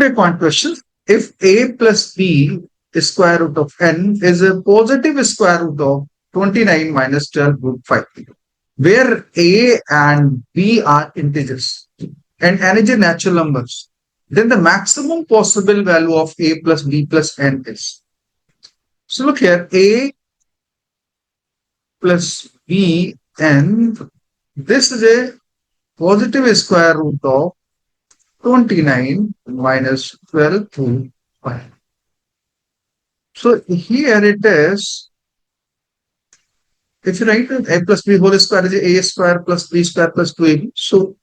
Today point question. If a plus b is square root of n is a positive square root of 29 minus 12 root 5, where a and b are integers and n is a natural numbers, then the maximum possible value of a plus b plus n is. So look here, a plus b n, this is a positive square root of 29 minus 12 to 5. So here it is, if you write a plus b whole square is a square plus b square plus 2ab. So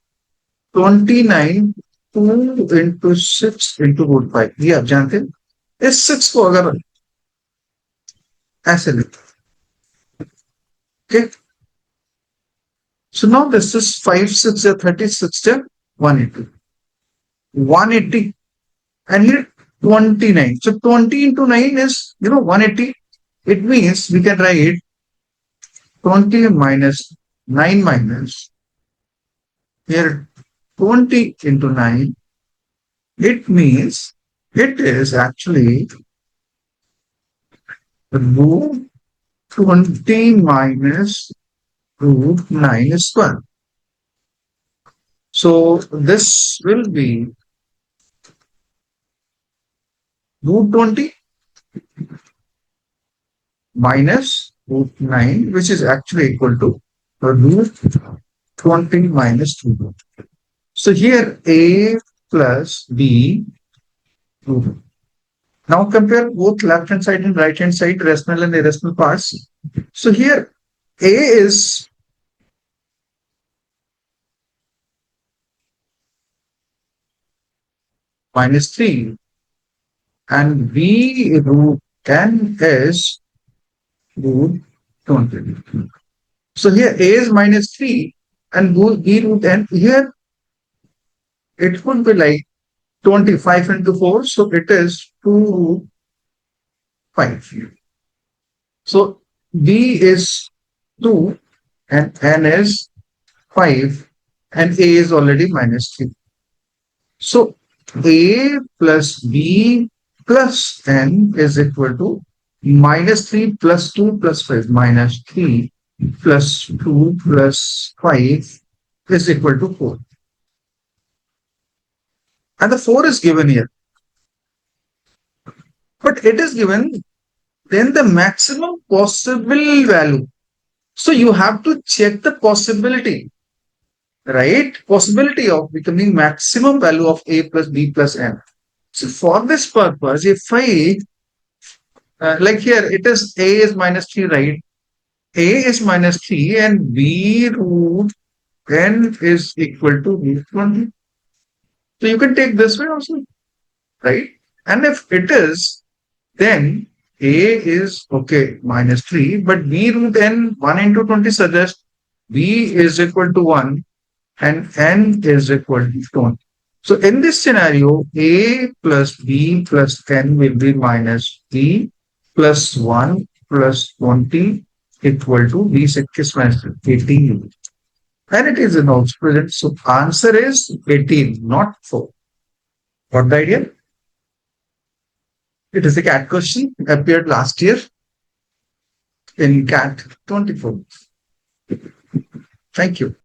29 2 into 6 into root 5. ये आप जानते हैं. इस 6 को अगर ऐसे लिखते, okay. So now this is 5 6 36 180. 180 and here 29. So 20 into 9 is 180. It means we can write 20 minus 9 minus here 20 into 9. It means it is actually root 20 minus root 9 square. So this will be root 20 minus root 9, which is actually equal to root 20 minus 2. So here a plus b. Now compare both left hand side and right hand side, rational and irrational parts. So here a is minus 3 and b root 10 is root 20. So here a is minus 3 and b root 10. Here it would be like 25 into 4. So it is 2 root 5. So b is 2 and n is 5 and a is already minus 3. So a plus b plus n is equal to minus 3 plus 2 plus 5 minus 3 plus 2 plus 5 is equal to 4. And the 4 is given here. But it is given then the maximum possible value. So you have to check the possibility, right? Possibility of becoming maximum value of a plus b plus n. So for this purpose, if I, like here, it is a is minus 3, right? A is minus 3 and b root n is equal to root 20. So you can take this way also, right? And if it is, then a is okay, minus 3, but b root n 1 into 20 suggests b is equal to 1 and n is equal to 20. So in this scenario, a plus b plus n will be minus b plus 1 plus 20 equal to b6 minus 18. And it is an also present. So answer is 18, not 4. Got the idea? It is a CAT question, appeared last year in CAT 24. Thank you.